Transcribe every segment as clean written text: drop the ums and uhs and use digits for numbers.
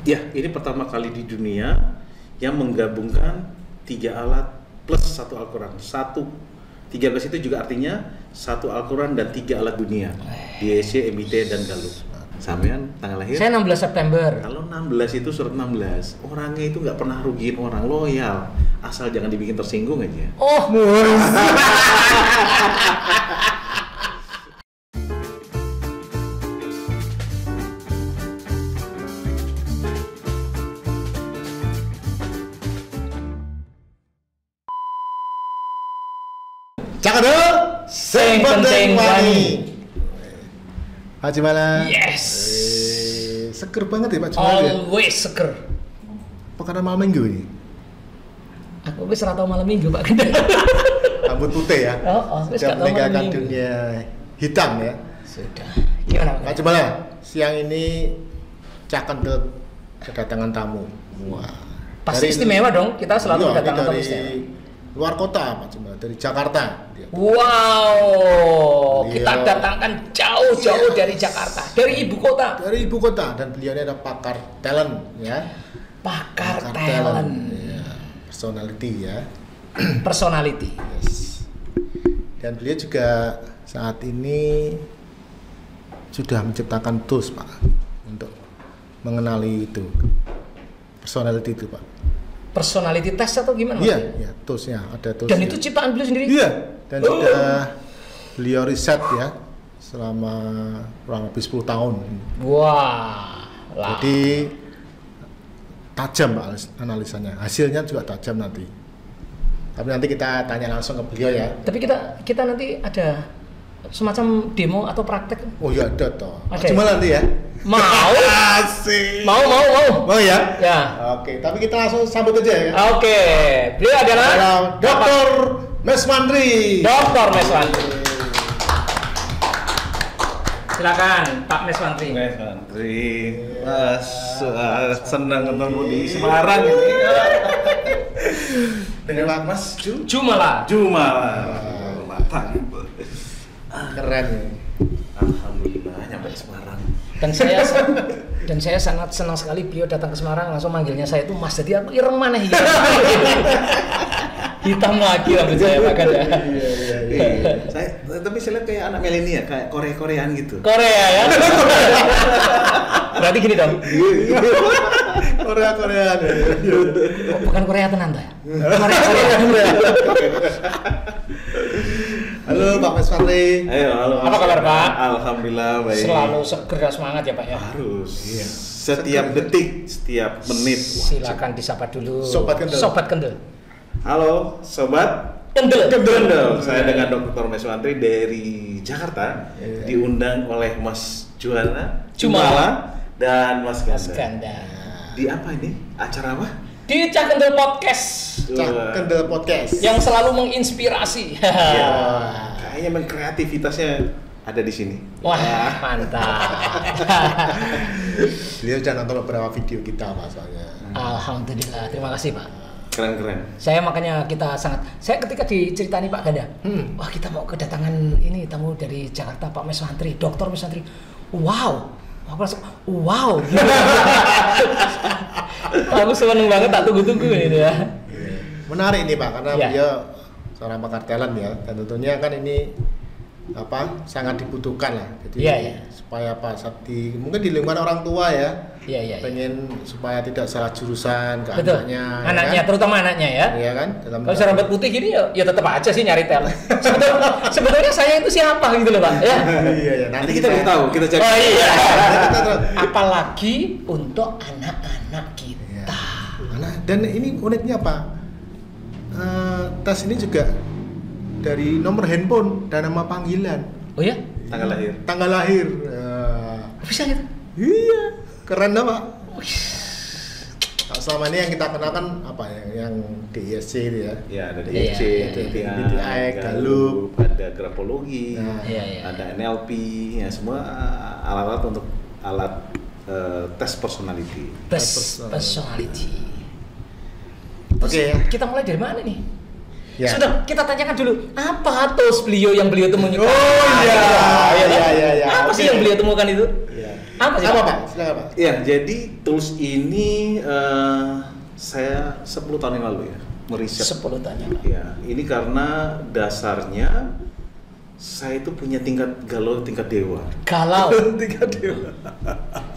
Ya, ini pertama kali di dunia yang menggabungkan 3 alat plus 1 Al-Quran. 13 itu juga artinya 1 Al-Quran dan 3 alat dunia. DSC, MIT, dan Galup. Sampean tanggal lahir? Saya 16 September. Kalau 16 itu surat 16, orangnya itu nggak pernah rugiin orang, loyal. Asal jangan dibikin tersinggung aja. Oh, Cakadul, sing penting wani. Pak Jimala. Yes. Seger banget ya Pak Jimala ya. Always seger. Pekan malam minggu ini. Aku wis ora tau malam minggu, Pak Ganda. Rambut putih ya. Wis Sudah gak tau malam meninggalkan minggu. dunia hitam ya. Sudah. Gimana, Pak Pak? Jimala, siang ini Cakadul kedatangan tamu. Wah. Pasti istimewa dong. Kita selalu Iya, kedatangan tamu dari istimewa. luar kota Pak Jimala, dari Jakarta. Wow, kita Beliau- datangkan jauh-jauh dari Jakarta, dari ibu kota. Dari ibu kota, dan beliau ini ada pakar talent ya. Pakar talent, ya. Personality ya. personality. Yes. Dan beliau juga saat ini sudah menciptakan tools Pak untuk mengenali itu personality itu Pak. Personality test atau gimana? Iya, Mas? iya, toolsnya ada tools. Dan itu ciptaan beliau sendiri? Iya, dan sudah beliau riset ya selama kurang lebih 10 tahun. Wah, lah. Jadi tajam Pak analisanya, hasilnya juga tajam nanti. Tapi nanti kita tanya langsung ke beliau ya. Tapi kita nanti ada semacam demo atau praktek. Oh iya ada toh. Ada Cuma ya? nanti ya. Mau? Asik. Mau. Mau ya? Ya. Oke, tapi kita langsung sambut aja ya. Oke, beliau adalah Dr. Meswandri. Dr. Meswandri. Silakan, Pak Meswandri. Meswandri, Mas, senang ketemu di Semarang ini. Dengan Mas Jumala. Matang. Keren. Alhamdulillah nyampe Semarang. Dan saya sangat senang sekali beliau datang ke Semarang, langsung manggilnya saya itu Mas. Jadi aku ireng mana ya? Hitam lagi rambut saya Pak Ganda. Iya. Tapi saya lihat kayak anak milenial, kayak Korea-Koreaan gitu. Korea ya. Berarti gini dong. Korea-Koreaan. Oh, bukan Korea tenan ta? Korea. Halo Pak Meswandri. Ayo, halo. Apa kabar, Pak? Alhamdulillah baik. Selalu seger dan semangat ya Pak ya. Harus. Iya. Setiap detik, setiap menit. Silakan disapa dulu. Sobat Kendel. Halo, sobat Kendel. Saya dengan Dr. Meswandri dari Jakarta, diundang oleh Mas Jumala dan Mas Ganda. Ganda. Di apa ini? Acara apa? Di Cakendel Podcast Cakendel Podcast. yang selalu menginspirasi. Iya. Kayaknya memang kreativitasnya ada di sini. Wah, mantap. Beliau sudah nonton beberapa video kita masalahnya. Alhamdulillah, terima kasih Pak. Keren. Saya ketika diceritani Pak Ganda, wah kita mau kedatangan ini tamu dari Jakarta Pak Meswandri, Dr. Meswandri. Wow, aku langsung wow. Aku seneng banget, tak tunggu-tunggu ini ya. Menarik nih Pak, karena Ya. beliau seorang pakar talent ya, dan tentunya kan ini sangat dibutuhkan lah. Jadi Iya. supaya mungkin di lingkungan orang tua ya, Iya. pengen supaya tidak salah jurusan ke Betul. anaknya, Terutama anaknya ya. ya kan? Dalam Kalau saya rambut putih gini ya tetap aja sih nyari talent. Sebetulnya saya itu siapa gitu loh Pak ya. Iya, Nanti kita belum tahu, kita cari. Oh iya. Kita tahu. Apalagi untuk anak-anak kita. Ya. Nah, dan ini uniknya Pak, tes ini juga dari nomor handphone dan nama panggilan, Oh ya? Tanggal lahir. tanggal lahir. Bisa gitu? Iya, keren dah Pak. Nah, selama ini yang kita kenal kan apa ya, yang DISC itu ya. Ya, ada Iya, DIC, iya, DTI, Galup, ada grafologi, Nah, iya. ada NLP, ya semua alat-alat untuk tes personality. Tes personality. Oke. Kita mulai dari mana nih? Ya. Sudah, kita tanyakan dulu apa tools beliau yang beliau temukan. Oh iya. Iya, Iya. Apa sih Oke. yang beliau temukan itu? Ya. Apa sih Apa Pak? Pak? Silakan Pak. Ya, jadi tools ini saya 10 tahun yang lalu ya meriset. 10 tahun yang lalu. Ya, ini karena dasarnya saya itu punya tingkat dewa. Galau. Tingkat dewa.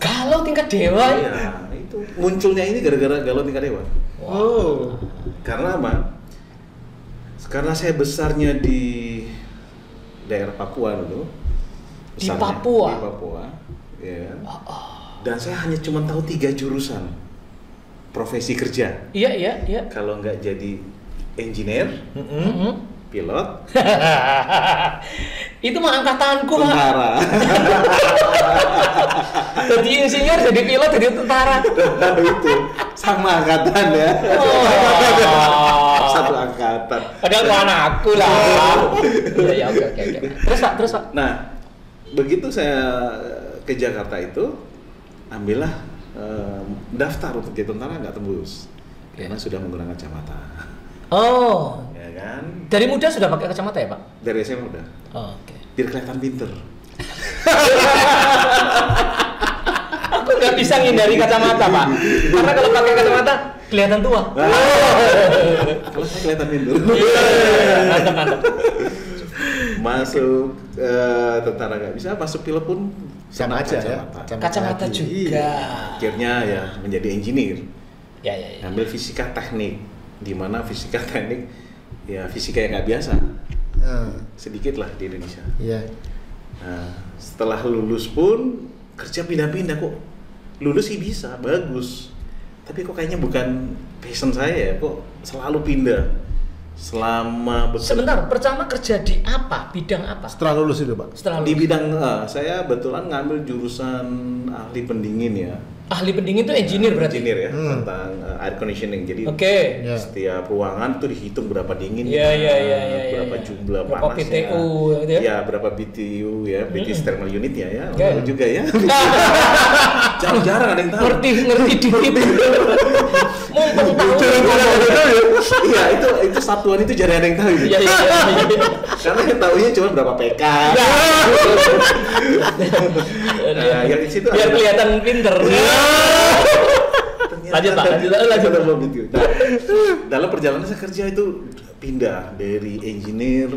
Galau tingkat dewa. Iya, itu munculnya ini gara-gara galau tingkat dewa. Oh. Karena apa? Karena saya besarnya di daerah Papua dulu. Di Besarnya Papua? Di Papua, ya. Dan saya hanya cuma tahu 3 jurusan profesi kerja. Iya. Kalau nggak jadi engineer, pilot, Itu mah angkatanku Pak. tentara. Jadi insinyur, jadi pilot, jadi tentara. Itu sama angkatan ya. Oh. Satu angkatan. Padahal itu anakku lah. Ya, oke. Terus Pak. Nah, begitu saya ke Jakarta itu, ambillah daftar untuk jadi tentara, nggak tembus karena sudah menggunakan kacamata. Oh, Ya kan? dari muda sudah pakai kacamata ya Pak? Dari SMA udah. Oh, oke. Biar kelihatan pinter. Aku nggak bisa ngindari kacamata Pak, karena kalau pakai kacamata kelihatan tua. Kalau saya kelihatan pinter. Mantap. Masuk tentara nggak bisa, masuk pilot pun Sama kena aja ya. Kacamata lagi. juga. Akhirnya ya menjadi engineer. Ya. Ambil fisika teknik, di mana fisika teknik ya fisika yang nggak biasa, sedikit lah di Indonesia. Iya. Nah, setelah lulus pun kerja pindah-pindah kok. Lulus sih bisa, bagus. Tapi kok kayaknya bukan passion saya ya, kok selalu pindah. Selama Sebentar, pertama kerja di apa? Bidang apa? Setelah lulus itu Pak. Setelah di lulus. bidang saya betulan ngambil jurusan ahli pendingin ya. Ahli pendingin itu engineer berarti? Engineer ya, tentang air conditioning. Jadi Oke. Ya. setiap ruangan itu dihitung berapa dingin, Iya. berapa jumlah Berapa panasnya, BTU gitu ya? ya berapa BTU ya, British Thermal Unit ya, Oke. tahu juga ya. Jarang ada yang tahu. Ngerti dikit. Mumpung tahu. Iya, itu satuan itu jarang ada yang tahu. Iya. Karena yang tahunya cuma berapa PK. Nah, yang di situ Biar ada- kelihatan pinter. Lanjut, Pak. Lanjut. Nah, dalam perjalanan saya kerja itu pindah dari engineer,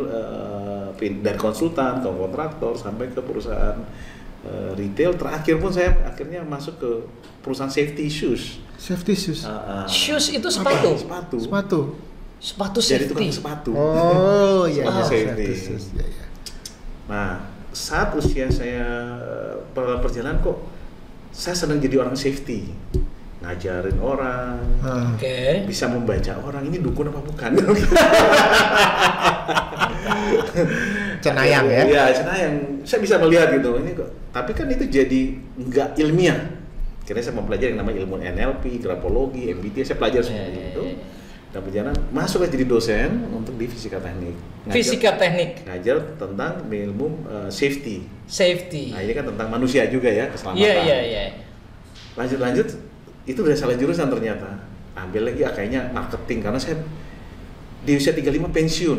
dari konsultan ke kontraktor sampai ke perusahaan retail. Terakhir pun saya akhirnya masuk ke perusahaan safety shoes. Safety shoes. Shoes itu sepatu. Sepatu. Sepatu Jadi safety. tukang sepatu. Oh iya. Sepatu Safety safety. shoes. Ya. Nah, saat usia saya perjalanan kok saya senang jadi orang safety, ngajarin orang, Oke. bisa membaca orang, ini dukun apa bukan? Cenayang ya. Iya, cenayang. Saya bisa melihat gitu. Ini kok. Tapi kan itu jadi nggak ilmiah. Karena saya mempelajari yang namanya ilmu NLP, grafologi, MBTI, saya pelajari semua itu. Dan perjalanan masuk jadi dosen untuk di fisika teknik. Fisika teknik. Ngajar tentang ilmu safety. Safety. Nah, ini kan tentang manusia juga ya, keselamatan. Iya. Lanjut, itu udah salah jurusan ternyata. Ambil lagi kayaknya marketing, karena saya di usia 35 pensiun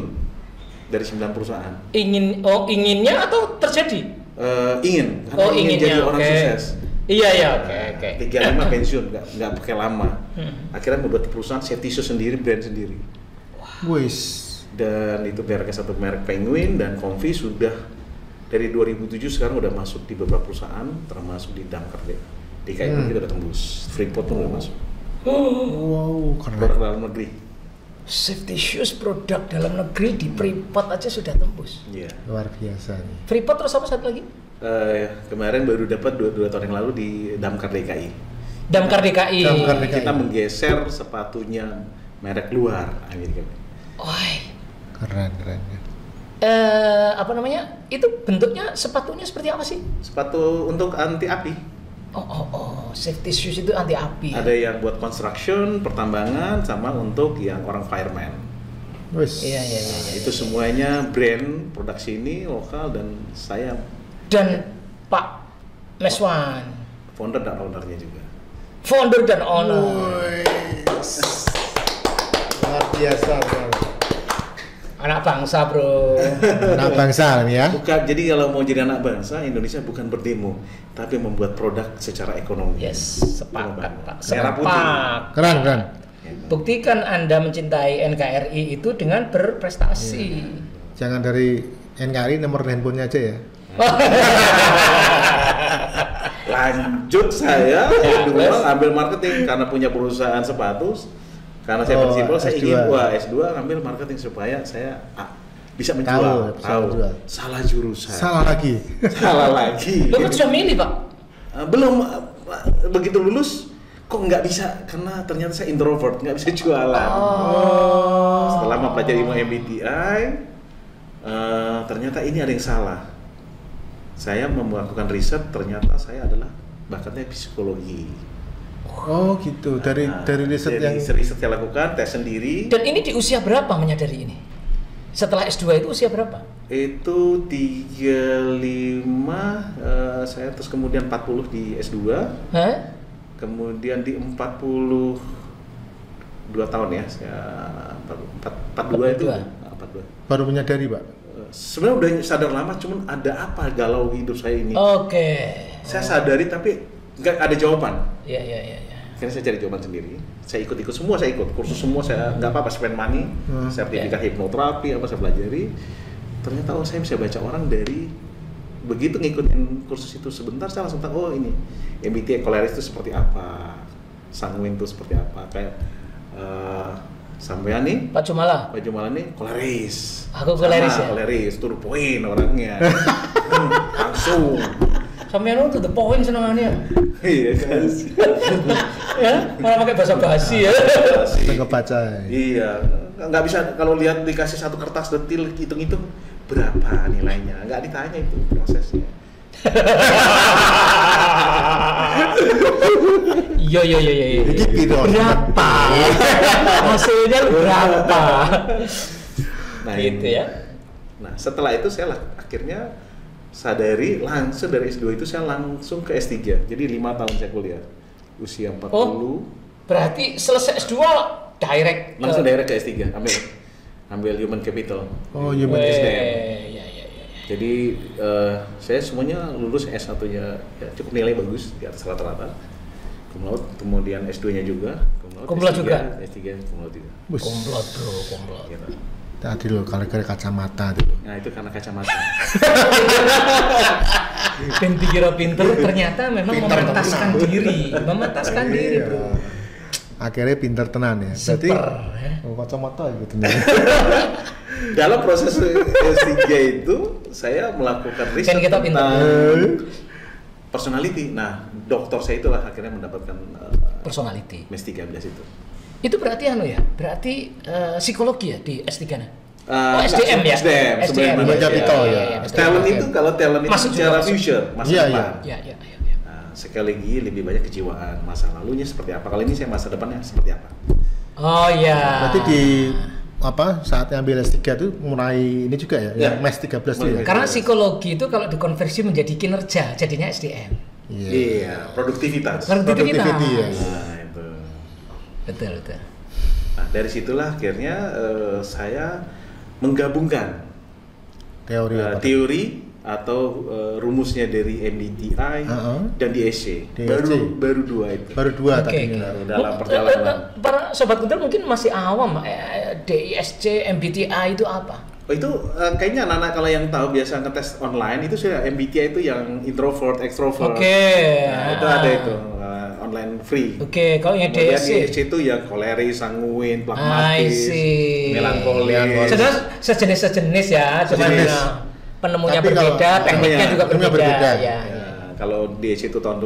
dari 9 perusahaan. Inginnya atau terjadi? Ingin, karena ingin jadi orang sukses. Iya, oke. 35 pensiun, nggak pakai lama. Akhirnya membuat perusahaan safety shoes sendiri, brand sendiri. Wis. Dan itu mereknya satu merek Penguin dan Comfy sudah dari 2007 sekarang udah masuk di beberapa perusahaan, termasuk di Damkar DKI pun kita udah tembus, Freeport pun udah masuk. Wow, Produk keren. dalam negeri. Safety shoes produk dalam negeri di Freeport aja sudah tembus. Iya. Luar biasa nih. Freeport terus apa satu lagi? Kemarin baru dapat 2 tahun yang lalu di Damkar DKI. Damkar DKI. Damkar DKI. Kita menggeser sepatunya merek luar Amerika. Wah. Keren. Apa namanya? Itu bentuknya sepatunya seperti apa sih? Sepatu untuk anti api. Oh. Safety shoes itu anti api. Ada yang buat construction, pertambangan, sama untuk yang orang fireman. Wis. Iya. Nah, itu semuanya brand produksi ini lokal dan saya Dan Pak Meswan, founder dan ownernya juga. founder dan owner. Wis. Luar biasa. Anak bangsa, Bro. Anak bangsa nih ya. Bukan, jadi kalau mau jadi anak bangsa, Indonesia bukan berdemo, tapi membuat produk secara ekonomi. Yes, sepakat, Pak. Merah putih. Sepakat. Keren. Buktikan Anda mencintai NKRI itu dengan berprestasi. Jangan dari NKRI nomor handphonenya aja ya. Lanjut saya S2 ambil marketing karena punya perusahaan sepatu. Karena saya prinsipal saya S2. ingin S2 ambil marketing supaya saya bisa menjual. Tahu. Salah jurusan. Salah lagi. Salah lagi. Lu kan sudah milih, Pak. Belum begitu lulus kok nggak bisa karena ternyata saya introvert, nggak bisa jualan. Setelah mempelajari ilmu MBTI, ternyata ini ada yang salah. Saya melakukan riset, ternyata saya adalah bakatnya psikologi. Oh gitu, dari riset yang riset saya lakukan, tes sendiri. Dan ini di usia berapa menyadari ini? Setelah S2 itu usia berapa? Itu 35, saya terus kemudian 40 di S2. Hah? Kemudian di 42 tahun ya, saya 42 itu 42. baru menyadari, Pak. Sebenarnya udah sadar lama, cuman ada apa galau hidup saya ini. Oke. Saya sadari tapi nggak ada jawaban. Iya. Akhirnya saya cari jawaban sendiri. Saya ikut semua, kursus semua, saya nggak apa-apa spend money, sertifikat hipnoterapi apa saya pelajari. Ternyata saya bisa baca orang dari begitu ngikutin kursus itu sebentar saya langsung tahu ini MBTI Choleric itu seperti apa, Sanguine itu seperti apa, kayak sampean nih Pak Jumala nih Choleric. Aku Choleric ya? Choleric, to the point orangnya. Langsung. Sampean to the point senengannya. Iya kan. Ya, malah pakai bahasa basi ya. Nggak baca. Iya, nggak bisa kalau lihat dikasih satu kertas detil hitung-hitung berapa nilainya, nggak ditanya itu prosesnya. Iya. Berapa? Hasilnya berapa? Nah, gitu ya. Nah, setelah itu saya akhirnya sadari langsung dari S2 itu saya langsung ke S3. Jadi 5 tahun saya kuliah. Usia 40. Oh, berarti selesai S2 direct langsung direct ke S3, ambil human capital. Oh, human SDM. Iya. Jadi saya semuanya lulus S1-nya ya, cukup nilai bagus di atas rata-rata. Cum laude, kemudian S2-nya juga cum laude juga. S3 cum laude juga. Komplot, Bro, komplot. Gitu. Tadi loh kalau kacamata tuh. Nah, itu karena kacamata. Dan dikira pinter, ternyata memang memantaskan diri, diri, Bro. Akhirnya pinter tenan ya. Berarti Super, ya. kacamata gitu. Dalam proses S3 itu saya melakukan riset Kan kita tentang personality. Nah, dokter saya itulah akhirnya mendapatkan Personality. MES 13 itu. Itu berarti berarti psikologi ya di S3-nya? SDM ya? SDM sebenarnya. Human capital ya. Talent itu kalau talent itu Masuk secara juga, future, masa Iya, depan. Iya. Nah, sekali lagi lebih banyak kejiwaan, masa lalunya seperti apa. Kali ini saya masa depannya seperti apa. Oh iya. Berarti di saat ambil S3 itu mulai ini juga ya, yang MES 13 itu ya. Karena psikologi itu kalau dikonversi menjadi kinerja, jadinya SDM. Iya, produktivitas. Productivity ya. Nah, itu. Betul. Nah, dari situlah akhirnya saya menggabungkan teori atau rumusnya dari MBTI dan DSC. Baru dua itu. Baru dua Oke. tadi. Dalam perjalanan. Para sobat kuntil mungkin masih awam, DISC, MBTI itu apa? Oh, itu kayaknya anak-anak kalau yang tahu biasa ngetes online itu sudah MBTI itu yang introvert, extrovert. Oke. Nah, itu ada itu online free. Oke, kalau yang Kemudian DSC DSC itu yang Choleric, Sanguine, Pragmatis, Melankolis. sejenis ya, cuma Sejenis. penemunya Tapi berbeda, kalau- tekniknya juga tekniknya berbeda. Ya. Kalau DSC itu tahun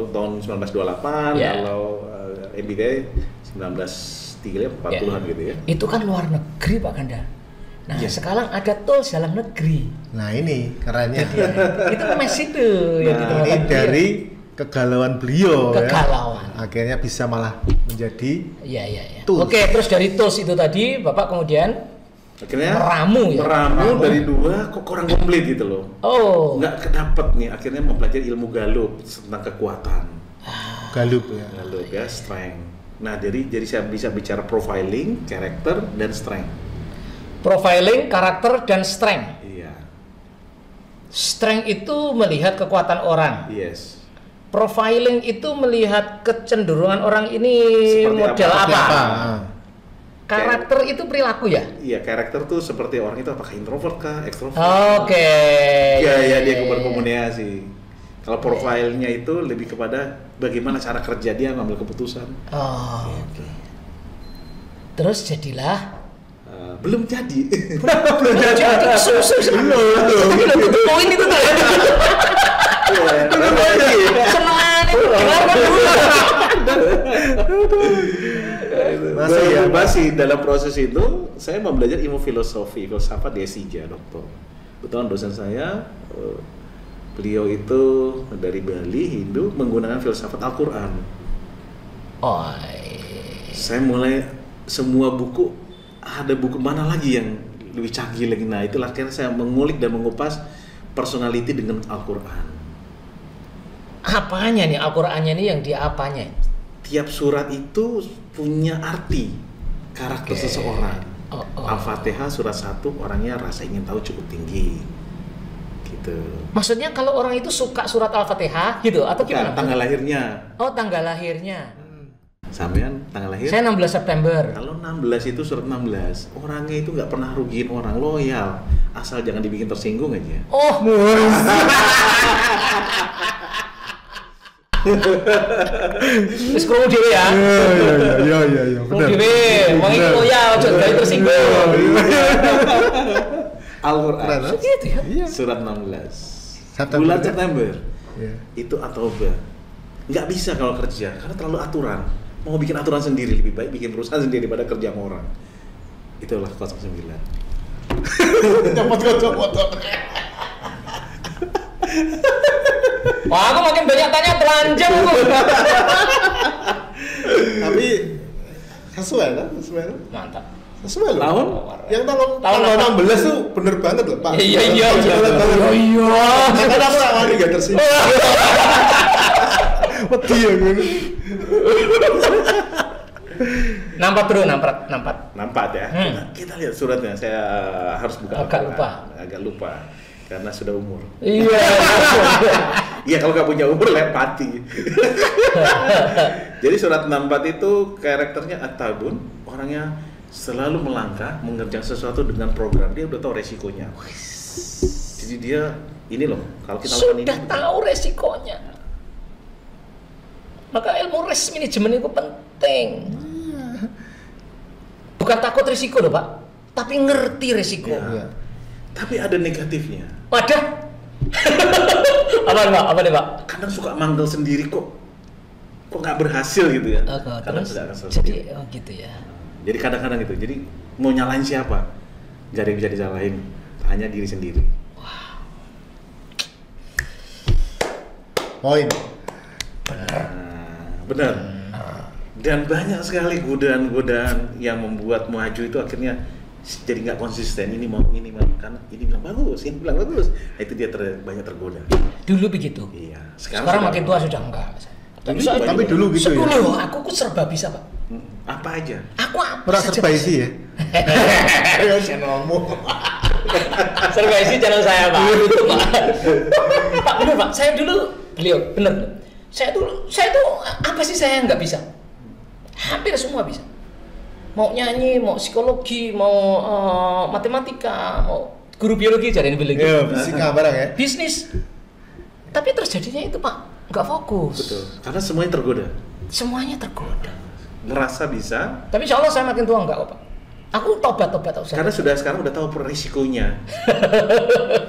1928, Ya. kalau MBTI 1940-an gitu ya. Itu kan luar negeri, Pak Ganda. Nah, sekarang ada tools dalam negeri. Nah ini kerennya. Itu mes itu yang Nah, ditemukan Ini dia. dari kegalauan beliau Kegalauan. ya. Akhirnya bisa malah menjadi Iya. Tools. Oke, terus dari tools itu tadi Bapak kemudian Akhirnya meramu dari dua kok kurang komplit gitu loh. Oh. Nggak kedapet nih, akhirnya mempelajari ilmu Galup tentang kekuatan. Galup ya. Galup ya, strength. Nah, jadi saya bisa bicara profiling, karakter, dan strength. Profiling, karakter, dan strength. Iya. Strength itu melihat kekuatan orang. Yes. Profiling itu melihat kecenderungan orang ini Seperti model apa? apa. Karakter itu perilaku ya? Iya, karakter tuh seperti orang itu apakah introvert kah, ekstrovert? Oke. Iya, dia berkomunikasi. Kalau profilnya itu lebih kepada bagaimana cara kerja dia mengambil keputusan. Oh. Gitu. Terus jadilah Belum jadi. belum jadi susu belum poin itu tuh. Senang itu dengarkan dulu. Masih dalam proses itu saya mau belajar ilmu filosofi, filsafat di S3, dokter. Betul dosen saya beliau itu dari Bali, Hindu, menggunakan filsafat Al-Quran. Oh. Saya mulai semua buku, ada buku mana lagi yang lebih canggih lagi. Nah itulah akhirnya saya mengulik dan mengupas personality dengan Al-Quran. Apanya nih Al-Qur'annya nih yang dia apanya? Tiap surat itu punya arti karakter seseorang. Al-Fatihah surat 1 orangnya rasa ingin tahu cukup tinggi. Gitu. Maksudnya kalau orang itu suka surat Al-Fatihah gitu atau gimana? Tanggal lahirnya. Oh, tanggal lahirnya. Sampean tanggal lahir? Saya 16 September. Kalau 16 itu surat 16, orangnya itu nggak pernah rugiin orang, loyal, asal jangan dibikin tersinggung aja. Oh. Terus krungu dhewe ya. Iya. Krungu dhewe, wong iki loyal aja gawe tersinggung. Al-Quran. Gitu ya. Iya. Surat 16. September. Bulan September. Iya. Itu At-Taubah. Nggak bisa kalau kerja karena terlalu aturan. Mau bikin aturan sendiri lebih baik bikin perusahaan sendiri daripada kerja sama orang. Itulah 09. Copot. Wah, aku makin banyak tanya telanjang aku. Tapi sesuai kan? Mantap. Sesuai loh. Tahun? Yang Tahun tanggal apa? 16 tuh bener banget loh, Pak. Iya. Iya. Makanya aku awalnya enggak tersinggung. Wedi ya gue. Nampak ya. Kita lihat suratnya. Saya harus buka. Agak lupa karena sudah umur. Iya. Iya kalau nggak punya umur lepati. Jadi surat 64 itu karakternya At-Tabun, orangnya selalu melangkah mengerjakan sesuatu dengan program. Dia udah tahu resikonya. Jadi dia ini loh, kalau kita lakukan ini sudah tahu resikonya. Maka ilmu risk management itu penting. Bukan takut risiko loh Pak, tapi ngerti risiko. Ya. Tapi ada negatifnya. Wadah. Apa nih Pak? Kadang suka manggil sendiri kok nggak berhasil gitu ya. Kadang Terus, sudah jadi gitu ya. Jadi kadang-kadang gitu. Jadi mau nyalain siapa? Gak ada yang bisa disalahin, hanya diri sendiri. Poin. Benar. Dan banyak sekali godaan-godaan yang membuat maju itu akhirnya jadi nggak konsisten. Ini mau kan ini bilang bagus, ini bilang bagus. Nah, itu dia banyak tergoda. Dulu begitu. Iya. Sekarang makin tua sudah enggak. Tapi dulu gitu ya. Dulu aku serba bisa Pak. Apa aja? Aku apa Merasa serba isi ya. Ayo channelmu. Serba isi channel saya Pak. Itu Pak. Pak benar Pak. Saya dulu beliau benar. Saya tuh apa sih saya nggak bisa? Hampir semua bisa. Mau nyanyi, mau psikologi, mau matematika, mau guru biologi jadi biologi. Iya, fisika barang ya. Bisnis. Tapi terjadinya itu Pak, nggak fokus. Betul. Karena semuanya tergoda. Semuanya tergoda. Merasa bisa. Tapi insya Allah saya makin tua enggak kok Pak. Aku tobat. Karena sekarang udah tahu risikonya.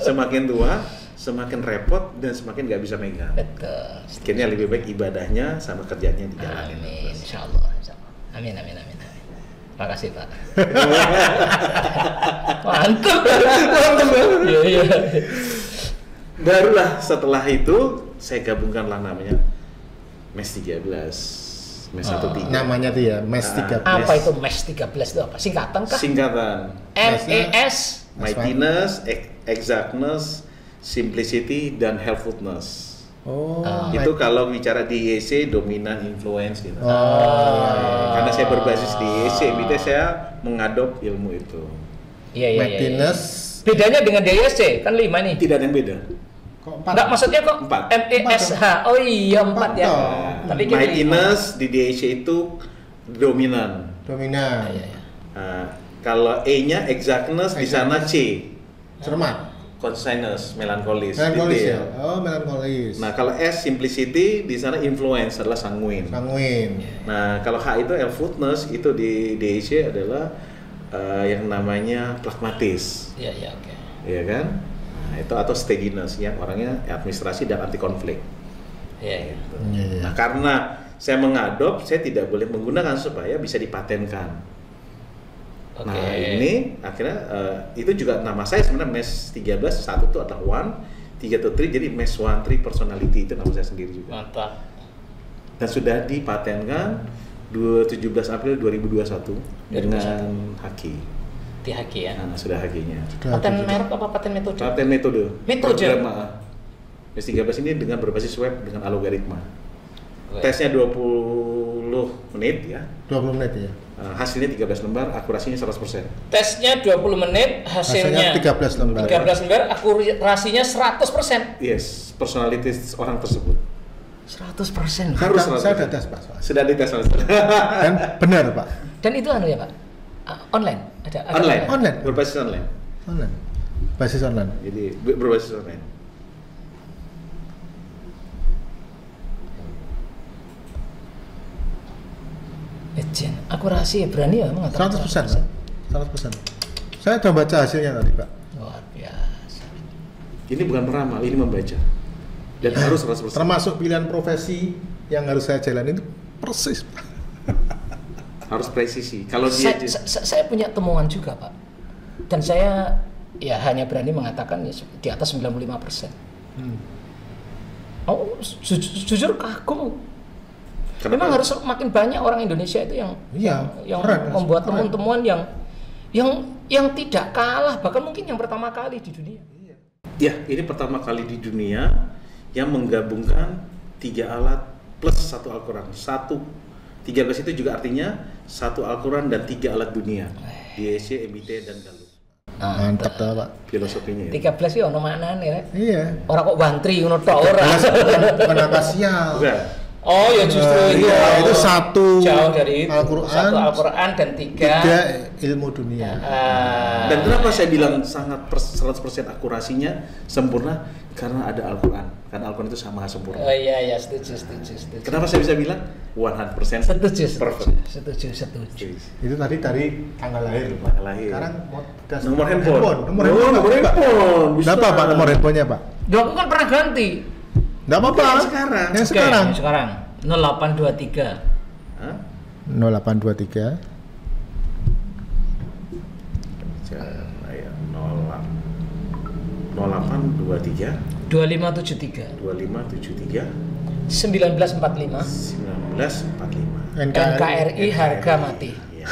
Semakin tua, semakin repot dan semakin nggak bisa megang. Betul. Akhirnya lebih baik ibadahnya sama kerjanya dijalanin. Amin. Insya Allah. Amin. Makasih Pak. Mantap. Iya. Barulah setelah itu saya gabungkanlah namanya MES 13. MES 13. Namanya tuh ya, MES 13. Apa itu MES 13 itu apa? Singkatan kah? Singkatan. MES. Mightiness, Exactness, Simplicity, dan Helpfulness. Oh. Itu kalau bicara di IEC dominan influence gitu. Karena saya berbasis di IEC, berarti saya mengadop ilmu itu. Iya. Martinez. Bedanya dengan DSC kan 5 nih. Tidak ada yang beda. Kok 4? Enggak, maksudnya kok 4. MESH. Oh iya 4 ya. Tapi kita Martinez di DHC itu dominan. Dominan. Iya. Kalau E-nya exactness, di sana C. Cermat. Conscious, melankolis. Melankolis gitu ya. Oh, melankolis. Nah, kalau S simplicity, di sana influence adalah sanguine. Sanguin. Nah, kalau H itu helpfulness, itu di DHC adalah yang namanya pragmatis. Iya, oke. Iya kan? Nah, itu atau steadiness yang orangnya administrasi dan anti konflik. Iya. Iya. Nah, karena saya mengadop, saya tidak boleh menggunakan supaya bisa dipatenkan. Oke. Nah, ini akhirnya itu juga nama saya sebenarnya MES 13, satu itu adalah one, 3 itu 3, jadi MES 13 personality, itu nama saya sendiri juga. Mantap. Dan sudah dipatenkan 17 April 2021 dengan Haki. Di Haki ya. Nah, sudah Hakinya. Paten merek apa paten metode? Paten metode. Metode. Program MES 13 ini dengan berbasis web dengan algoritma. Oke. Tesnya 20 menit ya. 20 menit ya. Hasilnya 13 lembar, akurasinya 100%. Tesnya 20 menit, hasilnya 13 lembar. 13 lembar, akurasinya 100%. Yes, personalitas orang tersebut. 100%. Harus Saya 100%. udah tes, Pak. Sudah dites Mas. Dan benar, Pak. Dan itu anu ya, Pak. Online. Ada Online. Online. Berbasis online. Online. Basis online. Jadi berbasis online. Jen, akurasi berani ya emang 100%, Pak. 100%. Saya udah baca hasilnya tadi, Pak. Luar biasa. Ini bukan meramal, ini membaca. Dan harus 100%. Termasuk pilihan profesi yang harus saya jalani itu persis, Pak. Harus presisi. Kalau Saya, dia saya punya temuan juga, Pak. Dan saya ya hanya berani mengatakan ya, di atas 95%. Oh, jujur kagum. Kenapa? Memang harus makin banyak orang Indonesia itu yang Iya, yang keren, membuat keren. temuan-temuan yang tidak kalah, bahkan mungkin yang pertama kali di dunia. ya, ini pertama kali di dunia yang menggabungkan 3 alat plus 1 Al-Quran. 13 itu juga artinya 1 Al-Quran dan 3 alat dunia. DSC, MIT, dan Galuh. Mantap dah, Pak. Filosofinya ya. 13 ya ono maknane ya. Iya. Orang kok bantri ngono tok ora. Bukan angka sial. Bukan. Oh ya justru itu. Iya, itu satu jauh dari itu. Al-Quran, Satu Al-Quran dan 3 ilmu dunia. Dan kenapa saya bilang sangat 100% akurasinya sempurna? Karena ada Al-Quran. Karena Al-Quran itu sama sempurna. Oh iya setuju. Kenapa saya bisa bilang 100% Setuju. perfect? Setuju. Itu tadi tanggal lahir, Pak. Tanggal lahir. Sekarang Nomor handphone. Nomor handphone. Nomor handphone. Bisa. Berapa, Pak, nomor handphonenya, Pak? Loh, aku kan pernah ganti. Enggak apa-apa. Yang sekarang. Yang Oke, sekarang. yang sekarang 0823 Hah? 0823 Ya, 0823 2573 2573 1945 1945. NKRI harga mati. Iya.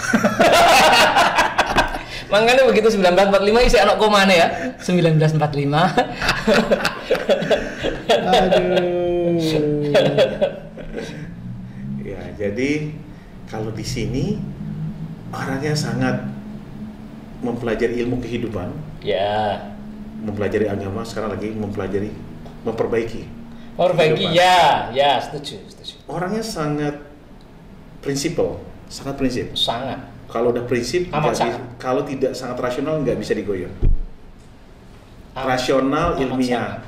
Makanya begitu 1945 isi anak komane ya. 1945. Aduh. Ya, jadi kalau di sini orangnya sangat mempelajari ilmu kehidupan, Ya. mempelajari agama, sekarang lagi memperbaiki. Perbaiki kehidupan. ya, setuju. Orangnya sangat prinsipal, sangat prinsip. Sangat. Kalau udah prinsip, Amat nggak sangat. kalau tidak sangat rasional nggak bisa digoyah. Amat- Rasional, amat ilmiah.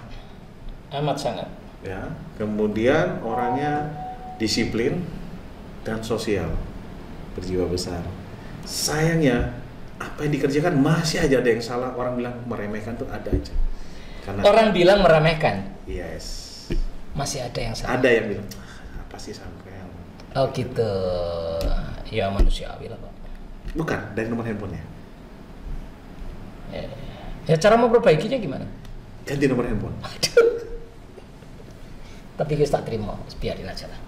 Amat sangat. Ya, kemudian orangnya disiplin dan sosial, berjiwa besar. Sayangnya apa yang dikerjakan masih aja ada yang salah. Orang bilang meremehkan tuh ada aja. Karena Orang bilang meremehkan, yes, masih ada yang salah. ada yang bilang apa sih sampean? Oh gitu. Ya manusiawi lah, Pak. Bukan dari nomor handphonenya. Ya cara memperbaikinya gimana? Ganti nomor handphone. Tapi kita tak terima, biarin aja lah.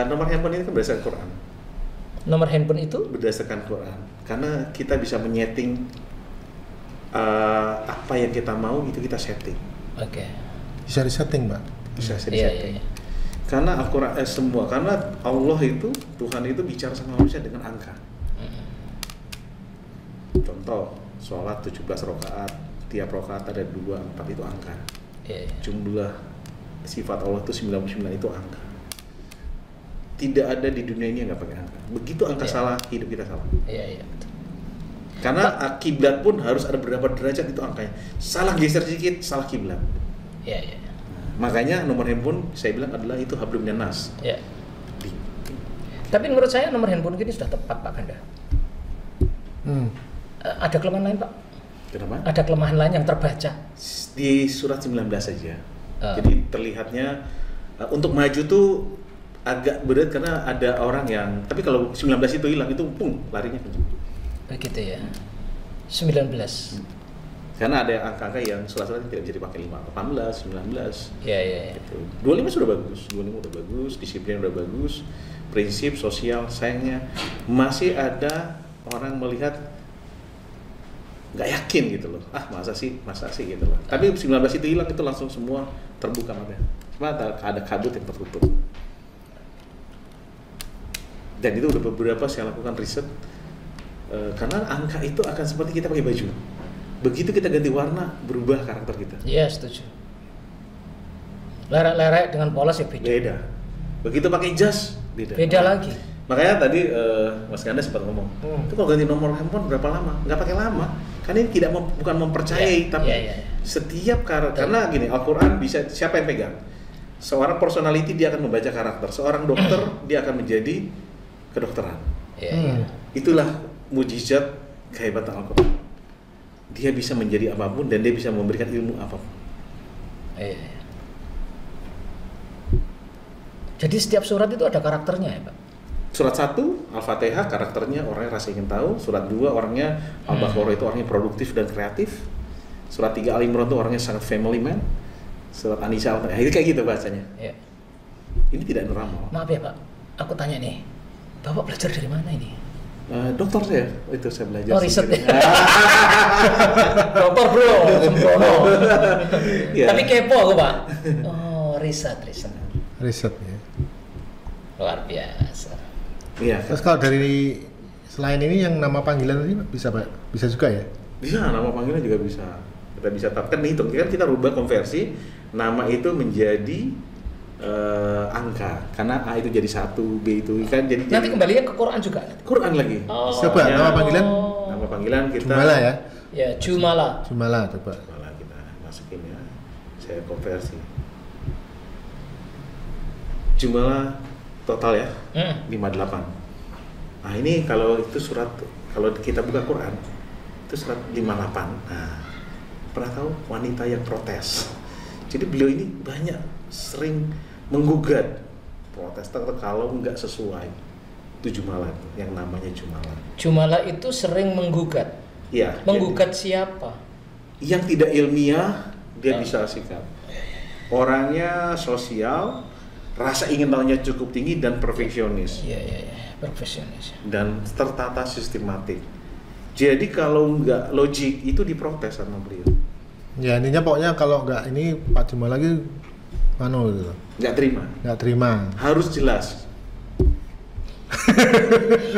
Nomor handphone ini kan berdasarkan Quran. Nomor handphone itu Berdasarkan Quran. Karena kita bisa menyeting apa yang kita mau itu kita setting. oke. Bisa disetting, Pak. Bisa Iya. setting. Karena Al-Quran semua, karena Allah itu, Tuhan itu bicara sama manusia dengan angka. Contoh, sholat 17 rakaat, tiap rakaat ada 2, 4 itu angka. Iya. Jumlah sifat Allah itu 99 itu angka. Tidak ada di dunia ini yang nggak pakai angka. Begitu angka salah, hidup kita salah. Iya, betul. Karena kiblat pun harus ada berapa derajat itu angkanya. Salah geser sedikit, salah kiblat. Iya. Makanya nomor handphone saya bilang adalah itu hablum minan nas. Iya. Tapi menurut saya nomor handphone ini sudah tepat, Pak Ganda. Ada kelemahan lain, Pak? Kenapa? Ada kelemahan lain yang terbaca Di surat 19 saja. Jadi terlihatnya untuk maju tuh agak berat karena ada orang yang, tapi kalau 19 itu hilang itu larinya kencang. Begitu ya. 19. Karena ada angka-angka yang surat-surat yang tidak bisa dipakai 18, 19. Iya. Gitu. 25 sudah bagus, 25 udah bagus, disiplin udah bagus, prinsip sosial, sayangnya masih ada orang melihat nggak yakin gitu loh. Masa sih gitu loh. Tapi 19 itu hilang itu langsung semua terbuka matanya. Cuma ada kabut yang tertutup. Dan itu udah beberapa saya lakukan riset. Karena angka itu akan seperti kita pakai baju. Begitu kita ganti warna, berubah karakter kita. Iya, setuju. Lerek-lerek dengan polos ya beda. Begitu pakai jas, beda lagi. Makanya tadi Mas Ganda sempat ngomong, itu kalau ganti nomor handphone berapa lama? Nggak pakai lama. Karena ini bukan mempercayai, tapi setiap karena gini, Al-Quran bisa siapa yang pegang? Seorang personality dia akan membaca karakter. Seorang dokter dia akan menjadi kedokteran. Itulah mujizat kehebatan Al-Quran. Dia bisa menjadi apapun dan dia bisa memberikan ilmu apapun. Jadi setiap surat itu ada karakternya ya, Pak? Surat 1, Al-Fatihah, karakternya orangnya rasa ingin tahu. Surat 2, orangnya Al-Baqarah itu orangnya produktif dan kreatif. Surat 3, Al-Imran itu orangnya sangat family man. Surat An-Nisa, itu kayak gitu bahasanya. Ini tidak normal. Maaf ya Pak, aku tanya nih, Bapak belajar dari mana ini? Dokter saya, itu saya belajar. Oh, riset ya? Dokter bro, sembrono. Tapi kepo aku Pak. Oh, riset ya. Luar biasa. Iya. Terus kalau dari selain ini yang nama panggilan tadi bisa Pak? Bisa juga ya? Bisa, nama panggilan juga bisa. Kita bisa tetapkan hitung, kan kita rubah konversi nama itu menjadi angka, karena A itu jadi 1, B itu kan jadi. Nanti kembalinya ke Quran juga. Quran lagi. Coba nama panggilan? Nama panggilan kita. Jumala ya? Ya, Jumala coba. Jumala kita masukin ya. Saya konversi. Jumlah total ya 58. Nah ini kalau itu surat, kalau kita buka Quran itu surat 58. Nah, pernah tahu wanita yang protes? Jadi beliau ini banyak sering menggugat protes kalau nggak sesuai itu Jumala yang namanya Jumala. Jumala itu sering menggugat. Iya. Menggugat siapa? Yang tidak ilmiah dia bisa sikap. Orangnya sosial, rasa ingin tahunya cukup tinggi dan perfeksionis. Iya, perfeksionis. Dan tertata sistematik. Jadi kalau nggak logik itu diprotes sama beliau. Ya intinya pokoknya kalau nggak ini Pak Jumala lagi gitu. Nggak terima. Harus jelas.